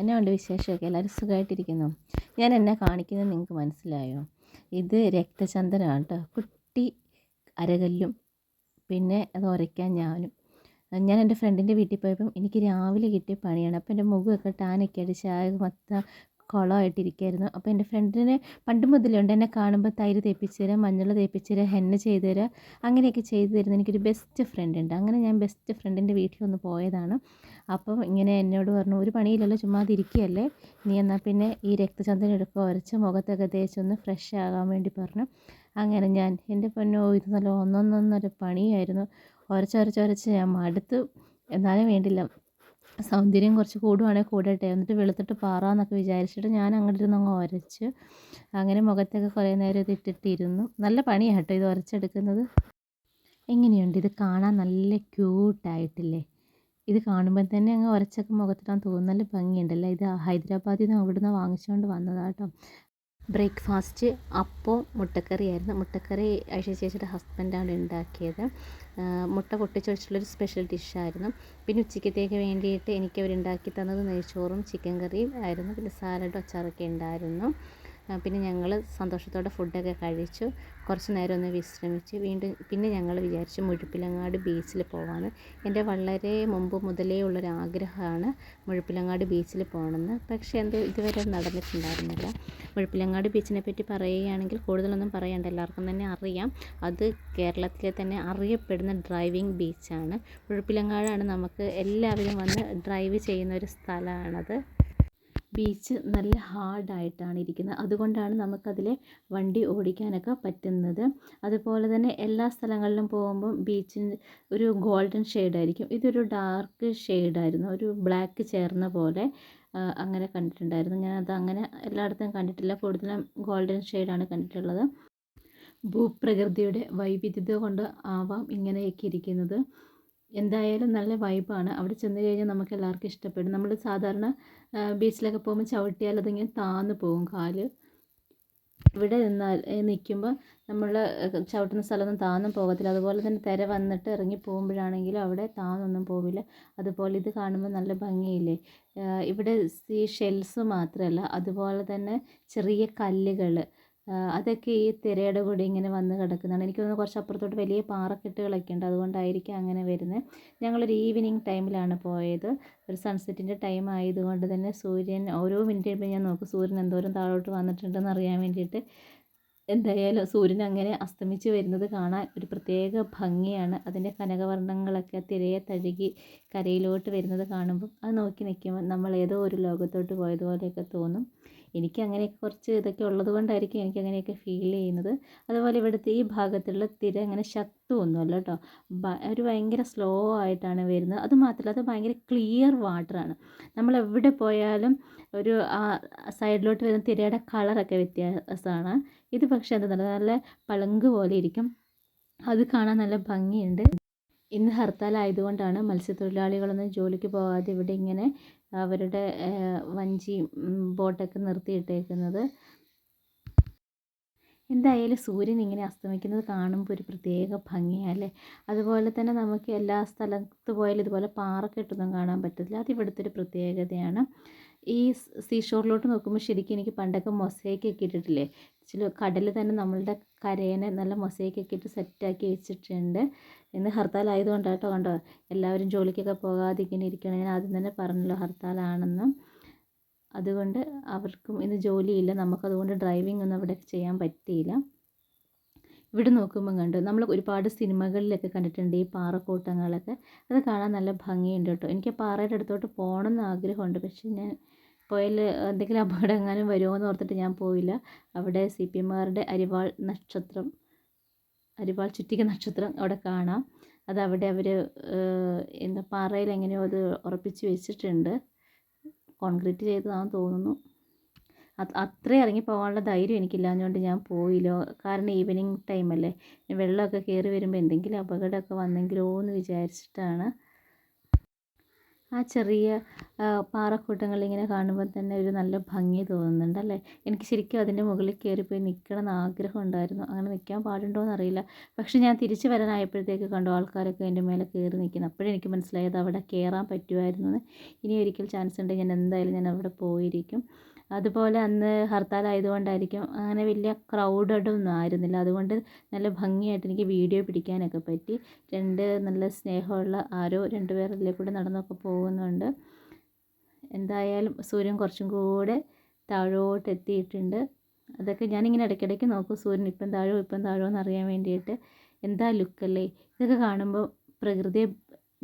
എന്നാ ഉണ്ട് വിശേഷമൊക്കെ? എല്ലാവരും സുഖമായിട്ടിരിക്കുന്നു. ഞാൻ എന്നെ കാണിക്കുന്നത് നിങ്ങൾക്ക് മനസ്സിലായോ? ഇത് രക്തചന്ദനമാണ് കേട്ടോ. കുട്ടി അരകല്ലും പിന്നെ അത് ഉരയ്ക്കാൻ ഞാനും. ഞാൻ എൻ്റെ ഫ്രണ്ടിൻ്റെ വീട്ടിൽ പോയപ്പം എനിക്ക് രാവിലെ കിട്ടിയ പണിയാണ്. അപ്പോൾ എൻ്റെ മുഖമൊക്കെ ടാനൊക്കെ അടിച്ച് ആകെ മൊത്തം കുളമായിട്ടിരിക്കുകയായിരുന്നു. അപ്പോൾ എൻ്റെ ഫ്രണ്ടിന് പണ്ട് മുതലേ ഉണ്ട്, എന്നെ കാണുമ്പോൾ തൈര് തേപ്പിച്ച് തരാം, മഞ്ഞൾ തേപ്പിച്ച് തരാം, ഹെന്ന ചെയ്ത് തരാം, അങ്ങനെയൊക്കെ ചെയ്തു തരുന്ന എനിക്കൊരു ബെസ്റ്റ് ഫ്രണ്ട് ഉണ്ട്. അങ്ങനെ ഞാൻ ബെസ്റ്റ് ഫ്രണ്ടിൻ്റെ വീട്ടിലൊന്ന് പോയതാണ്. അപ്പം ഇങ്ങനെ എന്നോട് പറഞ്ഞു, ഒരു പണിയില്ലല്ലോ, ചുമ്മാതെ ഇരിക്കുകയല്ലേ, നീ എന്നാൽ പിന്നെ ഈ രക്തചന്ദനം എടുക്കുക, ഉരച്ച് മുഖത്തൊക്കെ തേച്ചൊന്ന് ഫ്രഷ് ആകാൻ വേണ്ടി പറഞ്ഞു. അങ്ങനെ ഞാൻ എൻ്റെ പൊന്നോ, ഇത് നല്ല ഒന്നൊന്നൊന്നൊരു പണിയായിരുന്നു. ഉരച്ചൊരച്ചൊരച്ച് ഞാൻ മടുത്തു. എന്നാലും വേണ്ടില്ല, സൗന്ദര്യം കുറച്ച് കൂടുവാണെങ്കിൽ കൂടട്ടെ, എന്നിട്ട് വെളുത്തിട്ട് പാറാന്നൊക്കെ വിചാരിച്ചിട്ട് ഞാൻ അങ്ങോട്ട് ഇരുന്ന് അങ്ങ് ഉരച്ച്. അങ്ങനെ മുഖത്തൊക്കെ കുറേ നേരം ഇത് ഇട്ടിട്ടിരുന്നു. നല്ല പണിയാണ് കേട്ടോ ഇത് ഉരച്ചെടുക്കുന്നത്. എങ്ങനെയുണ്ട് ഇത് കാണാൻ? നല്ല ക്യൂട്ടായിട്ടില്ലേ? ഇത് കാണുമ്പോൾ തന്നെ അങ്ങ് ഉരച്ചൊക്കെ മുഖത്തിടാൻ തോന്നും. നല്ല ഭംഗിയുണ്ടല്ലോ. ഇത് ഹൈദരാബാദിൽ നിന്ന് അവിടുന്ന് വാങ്ങിച്ചുകൊണ്ട് വന്നതാണ് കേട്ടോ. ബ്രേക്ക്ഫാസ്റ്റ് അപ്പവും മുട്ടക്കറിയായിരുന്നു. മുട്ടക്കറി ഐഷ ചേച്ചിയുടെ ഹസ്ബൻഡാണ് ഉണ്ടാക്കിയത്. മുട്ട പൊട്ടിച്ചൊഴിച്ചുള്ളൊരു സ്പെഷ്യൽ ഡിഷായിരുന്നു. പിന്നെ ഉച്ചക്കത്തേക്ക് വേണ്ടിയിട്ട് എനിക്ക് അവരുണ്ടാക്കി തന്നത് നെയ്ച്ചോറും ചിക്കൻ കറിയും ആയിരുന്നു. പിന്നെ സാലഡും അച്ചാറൊക്കെ ഉണ്ടായിരുന്നു. പിന്നെ ഞങ്ങൾ സന്തോഷത്തോടെ ഫുഡൊക്കെ കഴിച്ചു. കുറച്ച് നേരം ഒന്ന് വിശ്രമിച്ച് പിന്നെ ഞങ്ങൾ വിചാരിച്ചു മുഴുപ്പിലങ്ങാട് ബീച്ചിൽ പോകാമെന്ന്. എൻ്റെ വളരെ മുമ്പ് മുതലേ ഉള്ളൊരാഗ്രഹമാണ് മുഴുപ്പിലങ്ങാട് ബീച്ചിൽ പോകണമെന്ന്. പക്ഷേ എന്തോ ഇതുവരെ നടന്നിട്ടുണ്ടായിരുന്നില്ല. മുഴുപ്പിലങ്ങാട് ബീച്ചിനെ പറ്റി പറയുകയാണെങ്കിൽ കൂടുതലൊന്നും പറയണ്ട, എല്ലാവർക്കും തന്നെ അറിയാം. അത് കേരളത്തിലെ തന്നെ അറിയപ്പെടുന്ന ഡ്രൈവിംഗ് ബീച്ചാണ്. മുഴുപ്പിലങ്ങാടാണ് നമുക്ക് എല്ലാവരും വന്ന് ഡ്രൈവ് ചെയ്യുന്ന ഒരു സ്ഥലമാണത്. ബീച്ച് നല്ല ഹാർഡായിട്ടാണ് ഇരിക്കുന്നത്. അതുകൊണ്ടാണ് നമുക്കതിൽ വണ്ടി ഓടിക്കാനൊക്കെ പറ്റുന്നത്. അതുപോലെ തന്നെ എല്ലാ സ്ഥലങ്ങളിലും പോകുമ്പം ബീച്ചിന് ഒരു ഗോൾഡൻ ഷെയ്ഡായിരിക്കും. ഇതൊരു ഡാർക്ക് ഷെയ്ഡായിരുന്നു, ഒരു ബ്ലാക്ക് ചേർന്ന പോലെ അങ്ങനെ കണ്ടിട്ടുണ്ടായിരുന്നു. ഞാനത് അങ്ങനെ എല്ലായിടത്തും കണ്ടിട്ടില്ല, കൂടുതലും ഗോൾഡൻ ഷെയ്ഡാണ് കണ്ടിട്ടുള്ളത്. ഭൂപ്രകൃതിയുടെ വൈവിധ്യത കൊണ്ട് ആവാം ഇങ്ങനെയൊക്കെ ഇരിക്കുന്നത്. എന്തായാലും നല്ല വൈബാണ്. അവിടെ ചെന്ന് കഴിഞ്ഞാൽ നമുക്ക് എല്ലാവർക്കും ഇഷ്ടപ്പെടും. നമ്മൾ സാധാരണ ബീച്ചിലൊക്കെ പോകുമ്പോൾ ചവിട്ടിയാൽ അതിങ്ങനെ താന്ന് പോകും കാല്. ഇവിടെ നിൽക്കുമ്പോൾ നമ്മൾ ചവിട്ടുന്ന സ്ഥലമൊന്നും താന്നും പോകത്തില്ല. അതുപോലെ തന്നെ തിര വന്നിട്ട് ഇറങ്ങി പോകുമ്പോഴാണെങ്കിലും അവിടെ താന്നൊന്നും പോവില്ല. അതുപോലെ ഇത് കാണുമ്പോൾ നല്ല ഭംഗിയില്ലേ? ഇവിടെ ഈ ഷെൽസ് മാത്രമല്ല, അതുപോലെ തന്നെ ചെറിയ കല്ലുകൾ, അതൊക്കെ ഈ തിരയുടെ കൂടെ ഇങ്ങനെ വന്ന് കിടക്കുന്നതാണ്. എനിക്ക് തോന്നുന്നു കുറച്ച് അപ്പുറത്തോട്ട് വലിയ പാറക്കെട്ടുകളൊക്കെ ഉണ്ട്, അതുകൊണ്ടായിരിക്കും അങ്ങനെ വരുന്നത്. ഞങ്ങളൊരു ഈവനിങ് ടൈമിലാണ് പോയത്. ഒരു സൺസെറ്റിൻ്റെ ടൈം ആയതുകൊണ്ട് തന്നെ സൂര്യൻ ഓരോ മിനിറ്റ് കഴിയുമ്പോൾ ഞാൻ നോക്കും സൂര്യൻ എന്തോരം താഴോട്ട് വന്നിട്ടുണ്ടെന്ന് അറിയാൻ വേണ്ടിയിട്ട്. എന്തായാലും സൂര്യൻ അങ്ങനെ അസ്തമിച്ച് വരുന്നത് കാണാൻ ഒരു പ്രത്യേക ഭംഗിയാണ്. അതിൻ്റെ കനകവർണ്ണങ്ങളൊക്കെ തിരയെ തഴുകി കരയിലോട്ട് വരുന്നത് കാണുമ്പം അത് നോക്കി നിൽക്കുമ്പോൾ നമ്മൾ ഏതോ ഒരു ലോകത്തോട്ട് പോയതുപോലെയൊക്കെ തോന്നും. എനിക്ക് അങ്ങനെയൊക്കെ കുറച്ച് ഇതൊക്കെ ഉള്ളത് കൊണ്ടായിരിക്കും എനിക്ക് അങ്ങനെയൊക്കെ ഫീൽ ചെയ്യുന്നത്. അതുപോലെ ഇവിടുത്തെ ഈ ഭാഗത്തുള്ള തിര അങ്ങനെ ശക്തമൊന്നുമല്ല കേട്ടോ, ഒരു ഭയങ്കര സ്ലോ ആയിട്ടാണ് വരുന്നത്. അതുമാത്രമല്ല, അത് ഭയങ്കര ക്ലിയർ വാട്ടറാണ്. നമ്മൾ എവിടെ പോയാലും ഒരു സൈഡിലോട്ട് വരുന്ന തിരയുടെ കളറൊക്കെ വ്യത്യാസമാണ്. ഇത് പക്ഷേ എന്താ നല്ല പളുങ്ക് പോലെ ഇരിക്കും, അത് കാണാൻ നല്ല ഭംഗിയുണ്ട്. ഇന്ന് ഹർത്താലായതുകൊണ്ടാണ് മത്സ്യത്തൊഴിലാളികളൊന്നും ജോലിക്ക് പോകാതെ ഇവിടെ ഇങ്ങനെ അവരുടെ വഞ്ചിയും ബോട്ടൊക്കെ നിർത്തിയിട്ടേക്കുന്നത്. എന്തായാലും സൂര്യൻ ഇങ്ങനെ അസ്തമിക്കുന്നത് കാണുമ്പോൾ ഒരു പ്രത്യേക ഭംഗിയല്ലേ? അതുപോലെ തന്നെ നമുക്ക് എല്ലാ സ്ഥലത്ത് പോയാലും ഇതുപോലെ പാറക്കെട്ടൊന്നും കാണാൻ പറ്റത്തില്ല. അത് ഇവിടുത്തെ ഒരു പ്രത്യേകതയാണ്. ഈ സീഷോറിലോട്ട് നോക്കുമ്പോൾ ശരിക്കും എനിക്ക് പണ്ടൊക്കെ മൊസൈക്കൊക്കെ ഇട്ടിട്ടില്ലേ, കടൽ തന്നെ നമ്മളുടെ കരേനെ നല്ല മൊസൈക്കൊക്കെ ഇട്ട് സെറ്റാക്കി വെച്ചിട്ടുണ്ട്. ഇന്ന് ഹർത്താലായതുകൊണ്ടാട്ടോ, കണ്ടോ എല്ലാവരും ജോലിക്കൊക്കെ പോകാതെ ഇങ്ങനെ ഇരിക്കണം. ഞാൻ ആദ്യം തന്നെ പറഞ്ഞല്ലോ ഹർത്താലാണെന്ന്. അതുകൊണ്ട് അവർക്കും ഇന്ന് ജോലിയില്ല, നമുക്കതുകൊണ്ട് ഡ്രൈവിംഗ് ഒന്നും അവിടെ ചെയ്യാൻ പറ്റിയില്ല. ഇവിടെ നോക്കുമ്പം കണ്ടു, നമ്മൾ ഒരുപാട് സിനിമകളിലൊക്കെ കണ്ടിട്ടുണ്ട് ഈ പാറക്കൂട്ടങ്ങളൊക്കെ. അത് കാണാൻ നല്ല ഭംഗിയുണ്ട് കേട്ടോ. എനിക്ക് പാറയുടെ അടുത്തോട്ട് പോകണമെന്ന് ആഗ്രഹമുണ്ട്, പക്ഷേ ഞാൻ പോയാൽ എന്തെങ്കിലും അപകടം എങ്ങാനും വരുമോ എന്ന് ഓർത്തിട്ട് ഞാൻ പോയില്ല. അവിടെ CPM-കാരുടെ അരിവാൾ ചുറ്റിക നക്ഷത്രം അവിടെ കാണാം. അതവിടെ അവർ എന്താ പാറയിൽ എങ്ങനെയോ അത് ഉറപ്പിച്ച് വെച്ചിട്ടുണ്ട്, കോൺക്രീറ്റ് ചെയ്തതാണെന്ന് തോന്നുന്നു. അത്രയും ഇറങ്ങി പോകാനുള്ള ധൈര്യം എനിക്കില്ലാഞ്ഞുകൊണ്ട് ഞാൻ പോയില്ല. കാരണം ഈവനിങ് ടൈമല്ലേ, വെള്ളമൊക്കെ കയറി വരുമ്പോൾ എന്തെങ്കിലും അപകടമൊക്കെ വന്നെങ്കിലോ എന്ന് വിചാരിച്ചിട്ടാണ്. ആ ചെറിയ പാറക്കൂട്ടങ്ങളിങ്ങനെ കാണുമ്പോൾ തന്നെ ഒരു നല്ല ഭംഗി തോന്നുന്നുണ്ട് അല്ലേ. എനിക്ക് ശരിക്കും അതിൻ്റെ മുകളിൽ കയറിപ്പോയി നിൽക്കണം എന്ന് ആഗ്രഹം ഉണ്ടായിരുന്നു. അങ്ങനെ നിൽക്കാൻ പാടുണ്ടോ എന്നറിയില്ല. പക്ഷെ ഞാൻ തിരിച്ച് വരാനായപ്പോഴത്തേക്ക് കണ്ടു ആൾക്കാരൊക്കെ എൻ്റെ മേലെ കയറി നിൽക്കുന്നു. അപ്പോഴെനിക്ക് മനസ്സിലായത് അവിടെ കയറാൻ പറ്റുമായിരുന്നു എന്ന്. ഇനി ഒരിക്കൽ ചാൻസ് ഉണ്ടെങ്കിൽ ഞാൻ അവിടെ പോയിരിക്കും. അതുപോലെ അന്ന് ഹർത്താലായതുകൊണ്ടായിരിക്കും അങ്ങനെ വലിയ ക്രൗഡഡൊന്നും ആയിരുന്നില്ല. അതുകൊണ്ട് നല്ല ഭംഗിയായിട്ട് എനിക്ക് വീഡിയോ പിടിക്കാനൊക്കെ പറ്റി. നല്ല സ്നേഹമുള്ള ആരോ 2 പേർ അതിലെ കൂടെ നടന്നൊക്കെ പോകുന്നുണ്ട്. എന്തായാലും സൂര്യൻ കുറച്ചും കൂടെ താഴോട്ട് എത്തിയിട്ടുണ്ട്. അതൊക്കെ ഞാനിങ്ങനെ ഇടയ്ക്കിടയ്ക്ക് നോക്കും, സൂര്യൻ ഇപ്പം താഴോ എന്നറിയാൻ വേണ്ടിയിട്ട്. എന്താ ലുക്കല്ലേ. ഇതൊക്കെ കാണുമ്പോൾ പ്രകൃതിയെ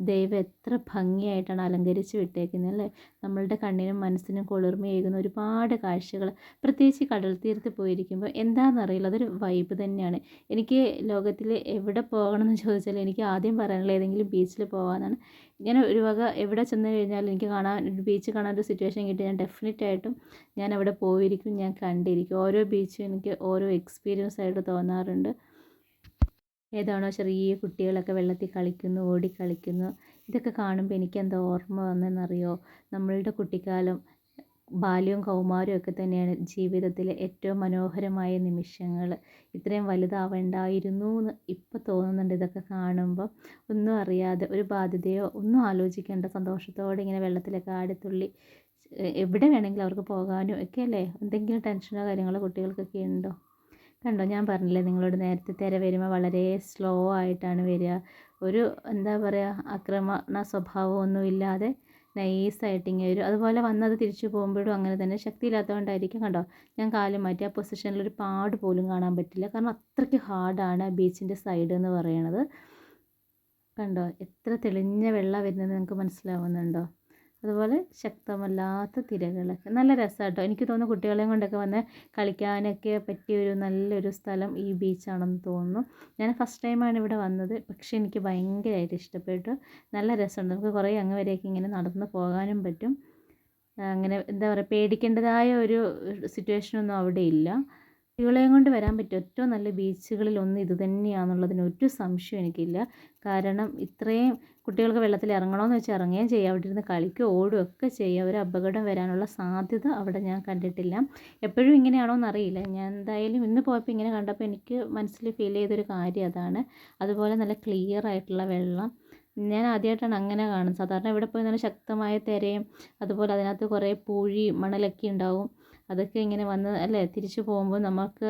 ദൈവം എത്ര ഭംഗിയായിട്ടാണ് അലങ്കരിച്ച് വിട്ടേക്കുന്നത് അല്ലേ. നമ്മളുടെ കണ്ണിനും മനസ്സിനും കുളിർമയേകുന്ന ഒരുപാട് കാഴ്ചകൾ, പ്രത്യേകിച്ച് കടൽ തീരത്ത് പോയിരിക്കുമ്പോൾ എന്താണെന്നറിയില്ല, അതൊരു വൈബ് തന്നെയാണ്. എനിക്ക് ലോകത്തിൽ എവിടെ പോകണമെന്ന് ചോദിച്ചാൽ എനിക്ക് ആദ്യം പറയാനുള്ള ഏതെങ്കിലും ബീച്ചിൽ പോകാനാണ്. ഞാൻ ഒരു വക എവിടെ ചെന്ന് കഴിഞ്ഞാൽ എനിക്ക് ഒരു ബീച്ച് കാണാൻ ഒരു സിറ്റുവേഷൻ കിട്ടി ഞാൻ ഡെഫിനറ്റായിട്ടും ഞാൻ അവിടെ പോയിരിക്കും, ഞാൻ കണ്ടിരിക്കും. ഓരോ ബീച്ചും എനിക്ക് ഓരോ എക്സ്പീരിയൻസ് ആയിട്ട് തോന്നാറുണ്ട്. ഏതാണോ ചെറിയ കുട്ടികളൊക്കെ വെള്ളത്തിൽ കളിക്കുന്നു, ഓടിക്കളിക്കുന്നു. ഇതൊക്കെ കാണുമ്പോൾ എനിക്കെന്താ ഓർമ്മ വന്നതെന്നറിയോ, നമ്മളുടെ കുട്ടിക്കാലം, ബാല്യവും കൗമാരവും ഒക്കെ തന്നെയാണ് ജീവിതത്തിലെ ഏറ്റവും മനോഹരമായ നിമിഷങ്ങൾ. ഇത്രയും വലുതാവേണ്ടായിരുന്നു എന്ന് ഇപ്പോൾ തോന്നുന്നുണ്ട് ഇതൊക്കെ കാണുമ്പോൾ. ഒന്നും അറിയാതെ ഒരു ബാധ്യതയോ ഒന്നും ആലോചിക്കേണ്ട സന്തോഷത്തോടെ ഇങ്ങനെ വെള്ളത്തിലൊക്കെ ആടിത്തുള്ളി എവിടെ വേണമെങ്കിലും അവർക്ക് പോകാനും ഒക്കെ അല്ലേ. എന്തെങ്കിലും ടെൻഷനോ കാര്യങ്ങളോ കുട്ടികൾക്കൊക്കെ ഉണ്ടോ? കണ്ടോ, ഞാൻ പറഞ്ഞില്ലേ നിങ്ങളോട് നേരത്തെ, തിര വരുമ്പോൾ വളരെ സ്ലോ ആയിട്ടാണ് വരിക. ഒരു എന്താ പറയുക, ആക്രമണ സ്വഭാവമൊന്നും ഇല്ലാതെ നൈസായിട്ട് ഇങ്ങനെ വരും. അതുപോലെ വന്നത് തിരിച്ചു പോകുമ്പോഴും അങ്ങനെ തന്നെ. ശക്തിയില്ലാത്തതുകൊണ്ടായിരിക്കും. കണ്ടോ, ഞാൻ കാല് മാറ്റി ആ പൊസിഷനിൽ ഒരു പാട് പോലും കാണാൻ പറ്റില്ല. കാരണം അത്രയ്ക്ക് ഹാർഡാണ് ബീച്ചിൻ്റെ സൈഡ് എന്ന് പറയണത്. കണ്ടോ, എത്ര തെളിഞ്ഞ വെള്ളം വരുന്നത് നിങ്ങൾക്ക് മനസ്സിലാവുന്നുണ്ടോ. അതുപോലെ ശക്തമല്ലാത്ത തിരകളൊക്കെ നല്ല രസമാണ് കേട്ടോ. എനിക്ക് തോന്നുന്നു കുട്ടികളെയും കൊണ്ടൊക്കെ വന്ന് കളിക്കാനൊക്കെ പറ്റിയൊരു നല്ലൊരു സ്ഥലം ഈ ബീച്ചാണെന്ന് തോന്നുന്നു. ഞാൻ ഫസ്റ്റ് ടൈമാണ് ഇവിടെ വന്നത്, പക്ഷേ എനിക്ക് ഭയങ്കരമായിട്ട് ഇഷ്ടപ്പെട്ടു. നല്ല രസമുണ്ട്. നമുക്ക് കുറേ അങ്ങ് വരെയൊക്കെ ഇങ്ങനെ നടന്ന് പോകാനും പറ്റും. അങ്ങനെ എന്താ പറയുക, പേടിക്കേണ്ടതായ ഒരു സിറ്റുവേഷനൊന്നും അവിടെ ഇല്ല. കുട്ടികളെയും കൊണ്ട് വരാൻ പറ്റിയ ഏറ്റവും നല്ല ബീച്ചുകളിലൊന്ന് ഇത് തന്നെയാണെന്നുള്ളതിന് ഒരു സംശയം എനിക്കില്ല. കാരണം ഇത്രയും കുട്ടികൾക്ക് വെള്ളത്തിൽ ഇറങ്ങണമെന്ന് വെച്ചാൽ ഇറങ്ങുകയും ചെയ്യുക, അവിടെ ഇരുന്ന് കളിക്കുകയോ ഓടുകയോ ഒക്കെ ചെയ്യുക. ഒരു അപകടം വരാനുള്ള സാധ്യത അവിടെ ഞാൻ കണ്ടിട്ടില്ല. എപ്പോഴും ഇങ്ങനെയാണോ എന്നറിയില്ല. ഞാൻ എന്തായാലും ഇന്ന് പോയപ്പോൾ ഇങ്ങനെ കണ്ടപ്പോൾ എനിക്ക് മനസ്സിൽ ഫീൽ ചെയ്തൊരു കാര്യം അതാണ്. അതുപോലെ നല്ല ക്ലിയർ ആയിട്ടുള്ള വെള്ളം. ഞാൻ ആദ്യമായിട്ടാണ് അങ്ങനെ കാണുന്നത്. സാധാരണ ഇവിടെ പോയി നല്ല ശക്തമായ തിരയും അതുപോലെ അതിനകത്ത് കുറേ പൂഴി മണലൊക്കെ ഉണ്ടാവും. അതൊക്കെ ഇങ്ങനെ വന്ന് അല്ലേ തിരിച്ചു പോകുമ്പോൾ നമുക്ക്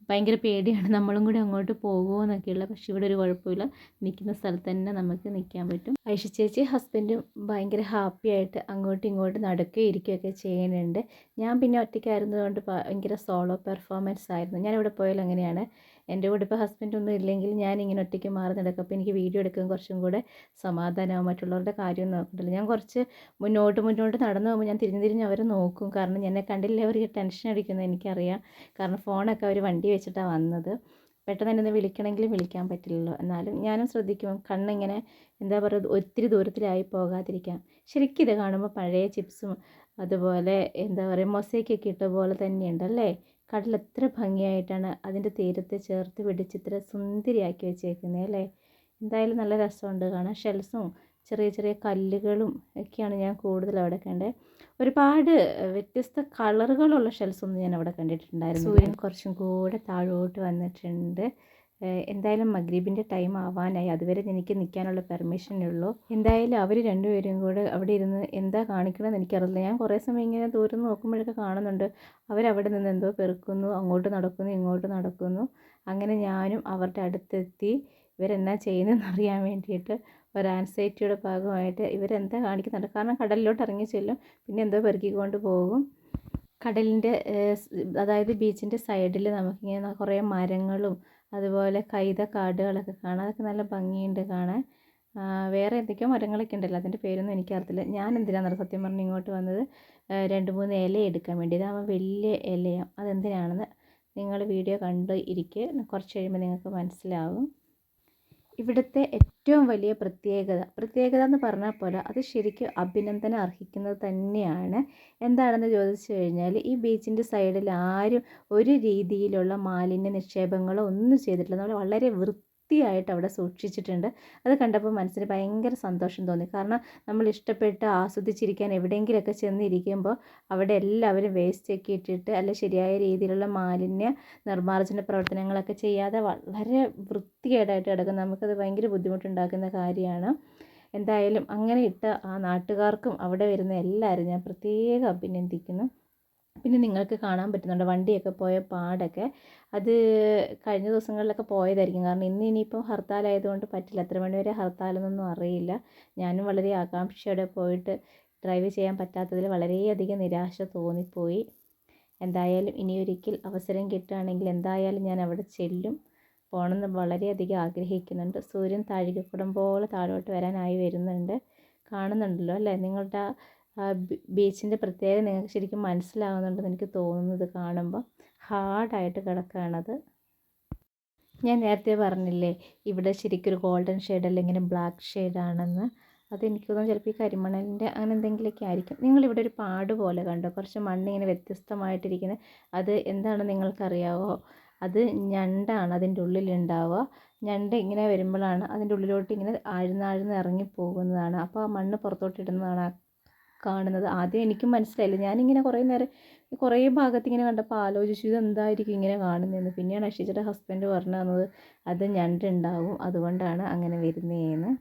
ഭയങ്കര പേടിയാണ്, നമ്മളും കൂടി അങ്ങോട്ട് പോകുമോ എന്നൊക്കെയുള്ള. പക്ഷേ ഇവിടെ ഒരു കുഴപ്പമില്ല, നിൽക്കുന്ന സ്ഥലത്ത് തന്നെ നമുക്ക് നിൽക്കാൻ പറ്റും. ഐഷ ചേച്ചി ഹസ്ബൻഡും ഭയങ്കര ഹാപ്പി ആയിട്ട് അങ്ങോട്ടും ഇങ്ങോട്ടും നടക്കുകയും ഇരിക്കുകയൊക്കെ ചെയ്യുന്നുണ്ട്. ഞാൻ പിന്നെ ഒറ്റയ്ക്കായിരുന്നതുകൊണ്ട് ഭയങ്കര സോളോ പെർഫോമൻസ് ആയിരുന്നു. ഞാനിവിടെ പോയാൽ അങ്ങനെയാണ്. എൻ്റെ കൂടെ ഇപ്പോൾ ഹസ്ബൻഡൊന്നും ഇല്ലെങ്കിൽ ഞാനിങ്ങനെ ഒറ്റയ്ക്ക് മാറി നടക്കും. അപ്പോൾ എനിക്ക് വീഡിയോ എടുക്കാൻ കുറച്ചും കൂടെ സമാധാനമാവും. മറ്റുള്ളവരുടെ കാര്യം നോക്കണ്ടല്ലോ. ഞാൻ കുറച്ച് മുന്നോട്ട് നടന്നു പോകുമ്പോൾ ഞാൻ തിരിഞ്ഞ് അവർ നോക്കും. കാരണം എന്നെ കണ്ടില്ലേ അവർക്ക് ടെൻഷൻ അടിക്കുന്നത് എനിക്കറിയാം. കാരണം ഫോണൊക്കെ അവർ വണ്ടി വെച്ചിട്ടാണ് വന്നത്. പെട്ടെന്ന് തന്നെ ഒന്ന് വിളിക്കണമെങ്കിലും വിളിക്കാൻ പറ്റില്ലല്ലോ. എന്നാലും ഞാനും ശ്രദ്ധിക്കും, കണ്ണിങ്ങനെ എന്താ പറയുക ഒത്തിരി ദൂരത്തിലായി പോകാതിരിക്കാം. ശരിക്കും ഇത് കാണുമ്പോൾ പഴയ ചിപ്സും അതുപോലെ എന്താ പറയുക മൊസൈക്കൊക്കെ ഇട്ട പോലെ തന്നെയുണ്ടല്ലേ. കടൽ എത്ര ഭംഗിയായിട്ടാണ് അതിൻ്റെ തീരത്തെ ചേർത്ത് പിടിച്ച് ഇത്ര സുന്ദരിയാക്കി വെച്ചേക്കുന്നത് അല്ലേ. എന്തായാലും നല്ല രസമുണ്ട് കാണാൻ. ഷെൽസും ചെറിയ ചെറിയ കല്ലുകളും ഒക്കെയാണ് ഞാൻ കൂടുതൽ അവിടെ കണ്ടത്. ഒരുപാട് വ്യത്യസ്ത കളറുകളുള്ള ഷെൽസൊന്നും ഞാൻ അവിടെ കണ്ടിട്ടുണ്ടായിരുന്നു. സൂര്യൻ കുറച്ചും കൂടെ താഴോട്ട് വന്നിട്ടുണ്ട്. എന്തായാലും മഗ്രിബിൻ്റെ ടൈം ആവാനായി. അതുവരെ എനിക്ക് നിൽക്കാനുള്ള പെർമിഷനേ ഉള്ളൂ. എന്തായാലും അവർ രണ്ടുപേരും കൂടെ അവിടെ ഇരുന്ന് എന്താ കാണിക്കണമെന്ന് എനിക്കറിയില്ല. ഞാൻ കുറേ സമയം ഇങ്ങനെ ദൂരം നോക്കുമ്പോഴൊക്കെ കാണുന്നുണ്ട് അവരവിടെ നിന്ന് എന്തോ പെറുക്കുന്നു, അങ്ങോട്ട് നടക്കുന്നു ഇങ്ങോട്ട് നടക്കുന്നു. അങ്ങനെ ഞാനും അവരുടെ അടുത്തെത്തി ഇവരെന്നാ ചെയ്യുന്നതെന്ന് അറിയാൻ വേണ്ടിയിട്ട്. ഒരു ആൻസൈറ്റിയുടെ ഭാഗമായിട്ട് ഇവരെന്താ കാണിക്കുന്നുണ്ട്. കാരണം കടലിലോട്ട് ഇറങ്ങി ചെല്ലും, പിന്നെ എന്തോ പെറുക്കിക്കൊണ്ട് പോകും. കടലിൻ്റെ അതായത് ബീച്ചിൻ്റെ സൈഡിൽ നമുക്കിങ്ങനെ കുറേ മരങ്ങളും അതുപോലെ കൈത കാടുകളൊക്കെ കാണാം. അതൊക്കെ നല്ല ഭംഗിയുണ്ട് കാണാൻ. വേറെ എന്തൊക്കെയോ മരങ്ങളൊക്കെ ഉണ്ടല്ലോ, അതിൻ്റെ പേരൊന്നും എനിക്കറിയത്തില്ല. ഞാൻ എന്തിനാണെന്നറിയാം സത്യം പറഞ്ഞ് ഇങ്ങോട്ട് വന്നത് 2-3 ഇല എടുക്കാൻ വേണ്ടി. ഇതാകുമ്പോൾ വലിയ ഇലയാണ്. അതെന്തിനാണെന്ന് നിങ്ങൾ വീഡിയോ കണ്ട് ഇരിക്കുക, കുറച്ച് കഴിയുമ്പോൾ നിങ്ങൾക്ക് മനസ്സിലാവും. ഇവിടുത്തെ ഏറ്റവും വലിയ പ്രത്യേകത എന്ന് പറഞ്ഞാൽ പോലെ അത് ശരിക്കും അഭിനന്ദനം അർഹിക്കുന്നത് തന്നെയാണ്. എന്താണെന്ന് ചോദിച്ചു കഴിഞ്ഞാൽ ഈ ബീച്ചിൻ്റെ സൈഡിൽ ആരും ഒരു രീതിയിലുള്ള മാലിന്യ നിക്ഷേപങ്ങളോ ഒന്നും ചെയ്തിട്ടില്ല. നമ്മൾ വളരെ വൃത്തിയായിട്ട് അവിടെ സൂക്ഷിച്ചിട്ടുണ്ട്. അത് കണ്ടപ്പോൾ മനസ്സിന് ഭയങ്കര സന്തോഷം തോന്നി. കാരണം നമ്മൾ ഇഷ്ടപ്പെട്ട് ആസ്വദിച്ചിരിക്കാൻ എവിടെയെങ്കിലുമൊക്കെ ചെന്നിരിക്കുമ്പോൾ അവിടെ എല്ലാവരും വേസ്റ്റൊക്കെ ഇട്ടിട്ട് അല്ല ശരിയായ രീതിയിലുള്ള മാലിന്യ നിർമ്മാർജ്ജന പ്രവർത്തനങ്ങളൊക്കെ ചെയ്യാതെ വളരെ വൃത്തികേടായിട്ട് കിടക്കും. നമുക്കത് ഭയങ്കര ബുദ്ധിമുട്ടുണ്ടാക്കുന്ന കാര്യമാണ്. എന്തായാലും അങ്ങനെ ഇട്ട ആ നാട്ടുകാർക്കും അവിടെ വരുന്ന എല്ലാവരും ഞാൻ പ്രത്യേകം അഭിനന്ദിക്കുന്നു. പിന്നെ നിങ്ങൾക്ക് കാണാൻ പറ്റുന്നുണ്ട് വണ്ടിയൊക്കെ പോയ പാടൊക്കെ. അത് കഴിഞ്ഞ ദിവസങ്ങളിലൊക്കെ പോയതായിരിക്കും. കാരണം ഇനിയിപ്പോൾ ഹർത്താലായതുകൊണ്ട് പറ്റില്ല. എത്ര മണി വരെ ഹർത്താലെന്നൊന്നും അറിയില്ല. ഞാനും വളരെ ആകാംക്ഷയോടെ പോയിട്ട് ഡ്രൈവ് ചെയ്യാൻ പറ്റാത്തതിൽ വളരെയധികം നിരാശ തോന്നിപ്പോയി. എന്തായാലും ഇനിയൊരിക്കൽ അവസരം കിട്ടുകയാണെങ്കിൽ എന്തായാലും ഞാൻ അവിടെ ചെല്ലും. പോകണമെന്ന് വളരെയധികം ആഗ്രഹിക്കുന്നുണ്ട്. സൂര്യൻ താഴികക്കുടം പോലെ താഴോട്ട് വരാനായി വരുന്നുണ്ട്. കാണുന്നുണ്ടല്ലോ അല്ലേ? നിങ്ങളുടെ ബീച്ചിൻ്റെ പ്രത്യേകത നിങ്ങൾക്ക് ശരിക്കും മനസ്സിലാകുന്നുണ്ടെന്ന് എനിക്ക് തോന്നുന്നത് കാണുമ്പോൾ. ഹാർഡായിട്ട് കിടക്കുകയാണത്. ഞാൻ നേരത്തെ പറഞ്ഞില്ലേ ഇവിടെ ശരിക്കും ഒരു ഗോൾഡൻ ഷെയ്ഡ് അല്ലെങ്കിൽ ബ്ലാക്ക് ഷെയ്ഡാണെന്ന്. അതെനിക്ക് തോന്നുന്നു ചിലപ്പോൾ ഈ കരിമണലിൻ്റെ അങ്ങനെ എന്തെങ്കിലുമൊക്കെ ആയിരിക്കും. നിങ്ങളിവിടെ ഒരു പാട് പോലെ കണ്ടോ? കുറച്ച് മണ്ണിങ്ങനെ വ്യത്യസ്തമായിട്ടിരിക്കുന്നത്. അത് എന്താണെന്ന് നിങ്ങൾക്കറിയാവോ? അത് ഞണ്ടാണ് അതിൻ്റെ ഉള്ളിലുണ്ടാവുക. ഞണ്ട് ഇങ്ങനെ വരുമ്പോഴാണ് അതിൻ്റെ ഉള്ളിലോട്ട് ഇങ്ങനെ ആഴ്ന്നാഴ്ന്ന് ഇറങ്ങി പോകുന്നതാണ്. അപ്പോൾ ആ മണ്ണ് പുറത്തോട്ട് ഇടുന്നതാണ് കാണുന്നത്. ആദ്യം എനിക്കും മനസ്സിലായില്ല. ഞാനിങ്ങനെ കുറേ നേരം കുറേ ഭാഗത്ത് ഇങ്ങനെ കണ്ടപ്പോൾ ആലോചിച്ചു ഇതെന്തായിരിക്കും ഇങ്ങനെ കാണുന്നതെന്ന്. പിന്നെയാണ് അഷിച്ചയുടെ ഹസ്ബൻഡ് പറഞ്ഞു തന്നത് അത് ഞണ്ടുണ്ടാവും, അതുകൊണ്ടാണ് അങ്ങനെ വരുന്നതെന്ന്.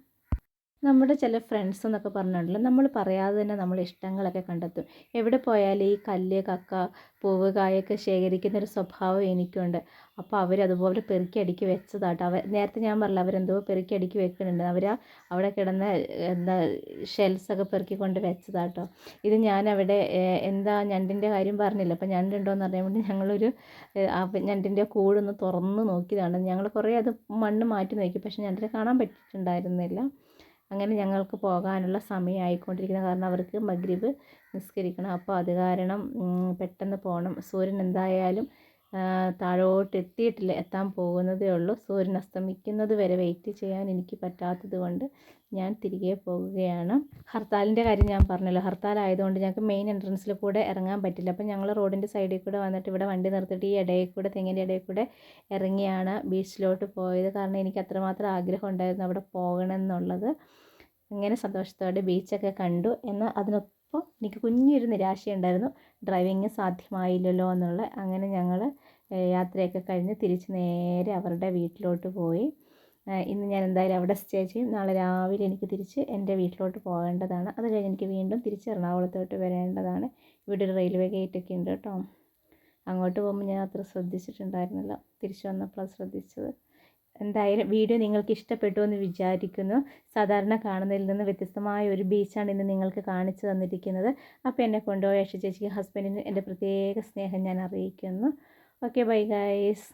നമ്മുടെ ചില ഫ്രണ്ട്സ് എന്നൊക്കെ പറഞ്ഞിട്ടുണ്ടല്ലോ, നമ്മൾ പറയാതെ തന്നെ നമ്മൾ ഇഷ്ടങ്ങളൊക്കെ കണ്ടെത്തും. എവിടെ പോയാലും ഈ കല്ല്, കക്ക, പൂവ്, കായൊക്കെ ശേഖരിക്കുന്ന ഒരു സ്വഭാവം എനിക്കുണ്ട്. അപ്പോൾ അവരതുപോലെ പെറുക്കി അടുക്കി വെച്ചതാട്ടോ. നേരത്തെ ഞാൻ പറഞ്ഞില്ല അവരെന്തോ പെറുക്കി അടുക്കി വെക്കുന്നുണ്ട്. അവിടെ കിടന്ന എന്താ ഷെൽസൊക്കെ പെറുക്കിക്കൊണ്ട് വെച്ചതാട്ടോ. ഇത് ഞാനവിടെ എന്താ ഞണ്ടിൻ്റെ കാര്യം പറഞ്ഞില്ല. അപ്പോൾ ഞണ്ടുണ്ടോയെന്ന് അറിയാൻ വേണ്ടി ഞങ്ങളൊരു ഞണ്ടിൻ്റെ കൂടൊന്ന് തുറന്ന് നോക്കിയതാണ്. ഞങ്ങൾ കുറേ അത് മണ്ണ് മാറ്റി നോക്കി, പക്ഷേ ഞണ്ടിനെ കാണാൻ പറ്റിയിട്ടുണ്ടായിരുന്നില്ല. അങ്ങനെ ഞങ്ങൾക്ക് പോകാനുള്ള സമയമായിക്കൊണ്ടിരിക്കുന്ന കാരണം അവർക്ക് മഗ്രിബ് നിസ്കരിക്കണം. അപ്പോൾ അത് കാരണം പെട്ടെന്ന് പോകണം. സൂര്യൻ എന്തായാലും താഴോട്ട് എത്തിയിട്ടില്ല, എത്താൻ പോകുന്നതേ ഉള്ളൂ. സൂര്യൻ അസ്തമിക്കുന്നത് വരെ വെയിറ്റ് ചെയ്യാൻ എനിക്ക് പറ്റാത്തത് കൊണ്ട് ഞാൻ തിരികെ പോകുകയാണ്. ഹർത്താലിൻ്റെ കാര്യം ഞാൻ പറഞ്ഞല്ലോ. ഹർത്താലായതുകൊണ്ട് ഞങ്ങൾക്ക് മെയിൻ എൻട്രൻസിൽ കൂടെ ഇറങ്ങാൻ പറ്റില്ല. അപ്പോൾ ഞങ്ങൾ റോഡിൻ്റെ സൈഡിൽ കൂടെ വന്നിട്ട് ഇവിടെ വണ്ടി നിർത്തിയിട്ട് ഈ ഇടയിൽ കൂടെ തെങ്ങിൻ്റെ ഇടയിൽ കൂടെ ഇറങ്ങിയാണ് ബീച്ചിലോട്ട് പോയത്. കാരണം എനിക്ക് അത്രമാത്രം ആഗ്രഹം ഉണ്ടായിരുന്നു അവിടെ പോകണം എന്നുള്ളത്. അങ്ങനെ സന്തോഷത്തോടെ ബീച്ചൊക്കെ കണ്ടു. എന്നാൽ അതിനൊപ്പം എനിക്ക് കുഞ്ഞൊരു നിരാശയുണ്ടായിരുന്നു, ഡ്രൈവിങ് സാധ്യമായില്ലല്ലോ എന്നുള്ള. അങ്ങനെ ഞങ്ങൾ യാത്രയൊക്കെ കഴിഞ്ഞ് തിരിച്ച് നേരെ അവരുടെ വീട്ടിലോട്ട് പോയി. ഇന്ന് ഞാൻ എന്തായാലും അവിടെ സ്റ്റേ ചെയ്യും. നാളെ രാവിലെ എനിക്ക് തിരിച്ച് എൻ്റെ വീട്ടിലോട്ട് പോകേണ്ടതാണ്. അത് കഴിഞ്ഞ് എനിക്ക് വീണ്ടും തിരിച്ച് എറണാകുളത്തോട്ട് വരേണ്ടതാണ്. ഇവിടെ ഒരു റെയിൽവേ ഗേറ്റൊക്കെ ഉണ്ട് കേട്ടോ. അങ്ങോട്ട് പോകുമ്പോൾ ഞാൻ അത്ര ശ്രദ്ധിച്ചിട്ടുണ്ടായിരുന്നില്ല, തിരിച്ച് വന്നപ്പോൾ ശ്രദ്ധിച്ചത്. എന്തായാലും വീഡിയോ നിങ്ങൾക്ക് ഇഷ്ടപ്പെട്ടു എന്ന് വിചാരിക്കുന്നു. സാധാരണ കാണുന്നതിൽ നിന്ന് വ്യത്യസ്തമായ ഒരു ബീച്ചാണ് ഇന്ന് നിങ്ങൾക്ക് കാണിച്ചു തന്നിരിക്കുന്നത്. അപ്പോൾ എന്നെ കൊണ്ടുപോയ ചേച്ചിക്ക് ഹസ്ബൻഡിന് എൻ്റെ പ്രത്യേക സ്നേഹം ഞാൻ അറിയിക്കുന്നു. Okay, bye guys.